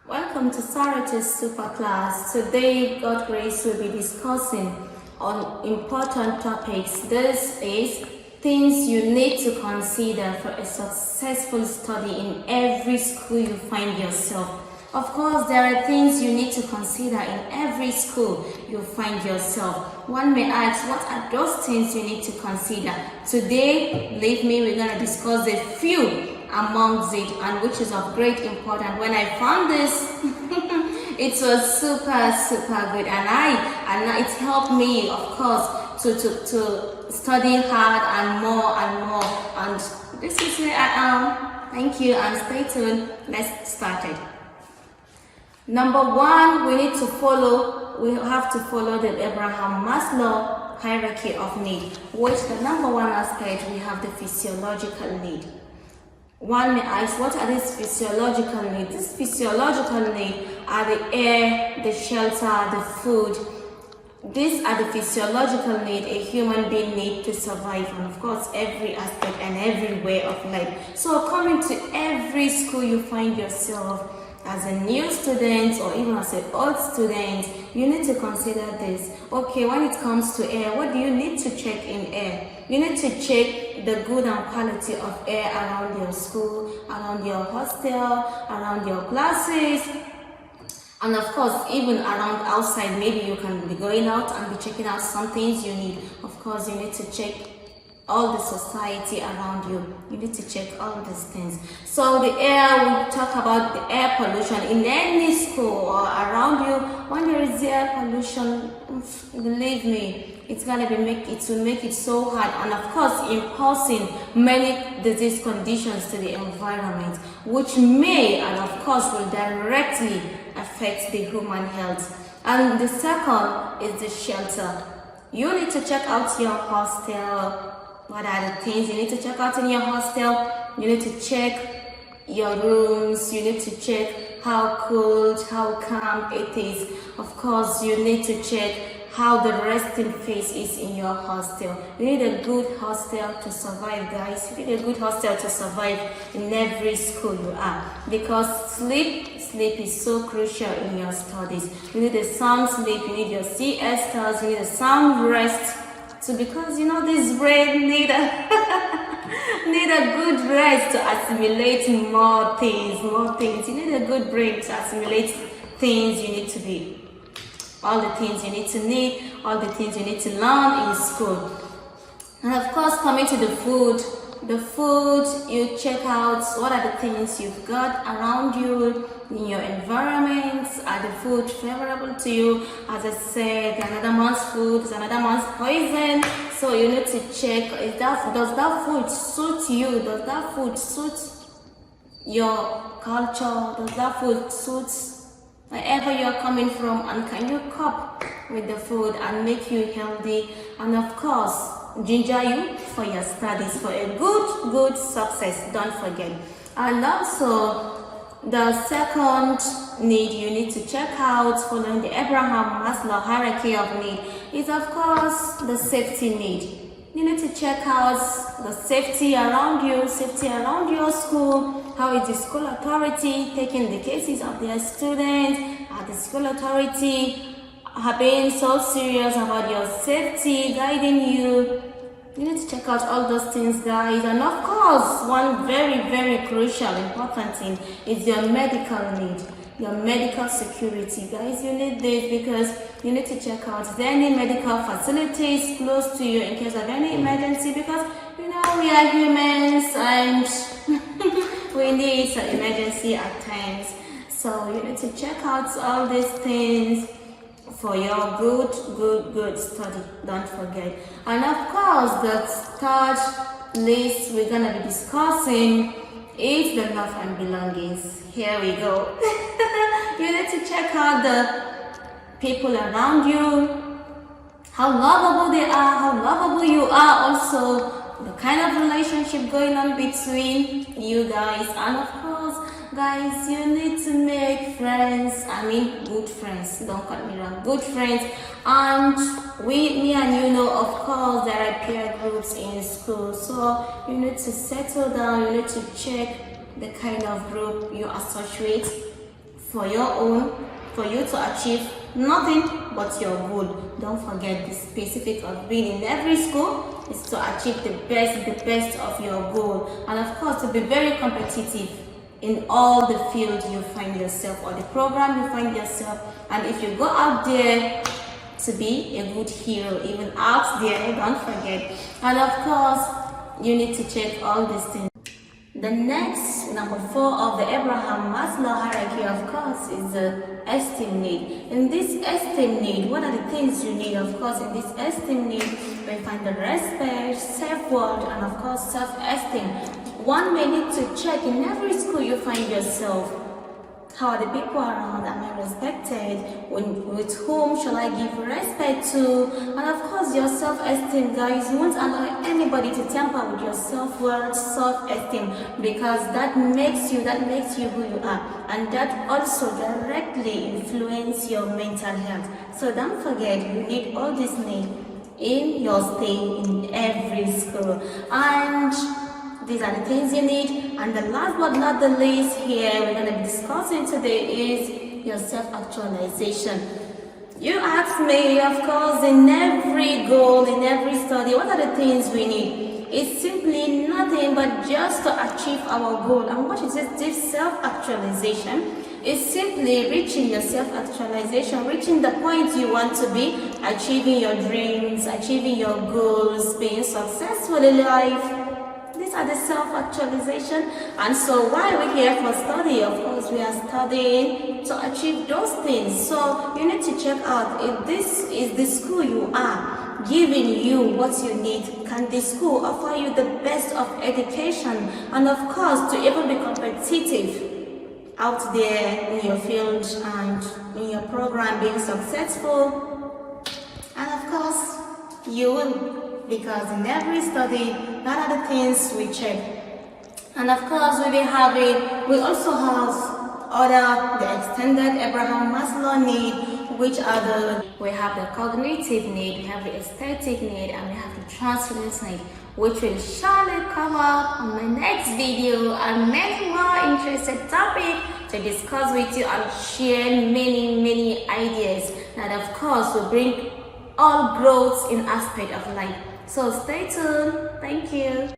Welcome to Sarah's Super Class. Today, God grace will be discussing on important topics. This is things you need to consider for a successful study in every school you find yourself. Of course, there are things you need to consider in every school you find yourself. One may ask, what are those things you need to consider? Today, believe me, we're going to discuss a few amongst it, and which is of great importance. When I found this, it was super good, and it helped me, of course, to study hard and more, and this is where I am. Thank you, and stay tuned. Let's start it. Number one, we have to follow the Abraham Maslow hierarchy of need, which the number one aspect, we have the physiological need. One may ask, what are these physiological needs? These physiological needs are the air, the shelter, the food. These are the physiological needs a human being needs to survive, and of course every aspect and every way of life. So coming to every school you find yourself, as a new student or even as an old student, you need to consider this. Okay, when it comes to air, what do you need to check in air? You need to check the good and quality of air around your school, around your hostel, around your classes, and of course even around outside. Maybe you can be going out and be checking out some things you need. Of course, you need to check all the society around you. You need to check all these things. So the air, we talk about the air pollution in any school or around you. When there is air pollution, believe me, it will make it so hard, and of course imposing many disease conditions to the environment, which may and of course will directly affect the human health. And the second is the shelter. You need to check out your hostel. What are the things you need to check out in your hostel? You need to check your rooms. You need to check how cold, how calm it is. Of course, you need to check how the resting phase is in your hostel. You need a good hostel to survive, guys. You need a good hostel to survive in every school you are, because sleep is so crucial in your studies. You need a sound sleep. You need your siestas. You need a sound rest. So because this brain need a good rest to assimilate more things. You need a good brain to assimilate things you need to be. All the things you need, all the things you need to learn in school. And of course, coming to the food, you check out what are the things you've got around you in your environment. Are the food favorable to you? As I said, another man's food is another man's poison. So you need to check, does that food suit you? Does that food suit your culture? Does that food suit wherever you're coming from? And can you cope with the food and make you healthy? And of course, ginger you for your studies, for a good success. Don't forget. And also, the second need you need to check out, following the Abraham Maslow hierarchy of need, is of course the safety need. You need to check out the safety around you, safety around your school. How is the school authority taking the cases of their students? Are the school authority being so serious about your safety, guiding you? You need to check out all those things, guys. And of course, one very crucial, important thing is your medical need, your medical security. Guys, you need this because you need to check out, is there any medical facilities close to you in case of any emergency? Because, we are humans and we need an emergency at times. So you need to check out all these things for your good study. Don't forget. And of course, the third list we're gonna be discussing is the love and belongings. Here we go. You need to check out the people around you, how lovable they are, how lovable you are, also the kind of relationship going on between you guys. And of course, guys, you need to make friends. Good friends. Don't cut me wrong. Good friends. And me and of course, there are peer groups in school. So you need to settle down. You need to check the kind of group you associate for you to achieve nothing but your goal. Don't forget the specific of being in every school is to achieve the best of your goal, and of course to be very competitive in all the field you find yourself or the program you find yourself. And if you go out there to be a good hero, even out there, don't forget. And of course you need to check all these things. The next, number 4 of the Abraham Maslow hierarchy, of course, is the esteem need. In this esteem need, what are the things you need? Of course, in this esteem need, we find the respect, self-worth, and of course, self-esteem. One may need to check in every school you find yourself. How are the people around? Am I respected? With whom shall I give respect to? And of course, your self-esteem, guys. You won't allow anybody to tamper with your self-worth, self-esteem, because that makes you who you are, and that also directly influence your mental health. So don't forget, you need all this need in your stay in every school. And these are the things you need. And the last but not the least here we're going to be discussing today is your self-actualization. You ask me, of course, in every goal, in every study, what are the things we need? It's simply nothing but just to achieve our goal. And what is this self-actualization? It's simply reaching your self-actualization, reaching the point you want to be, achieving your dreams, achieving your goals, being successful in life. These are the self-actualization. And so why are we here for study? Of course, we are studying to achieve those things. So you need to check out if this is the school you are giving you what you need. Can the school offer you the best of education? And of course, to even be competitive out there in your field and in your program, being successful. And of course, you will. Because in every study, that are the things we check. And of course, we also have the extended Abraham Maslow need, which are we have the cognitive need, we have the aesthetic need, and we have the transference need, which will surely come up on my next video, and many more interesting topics to discuss with you and share many ideas that of course will bring all growths in aspect of life. So stay tuned. Thank you.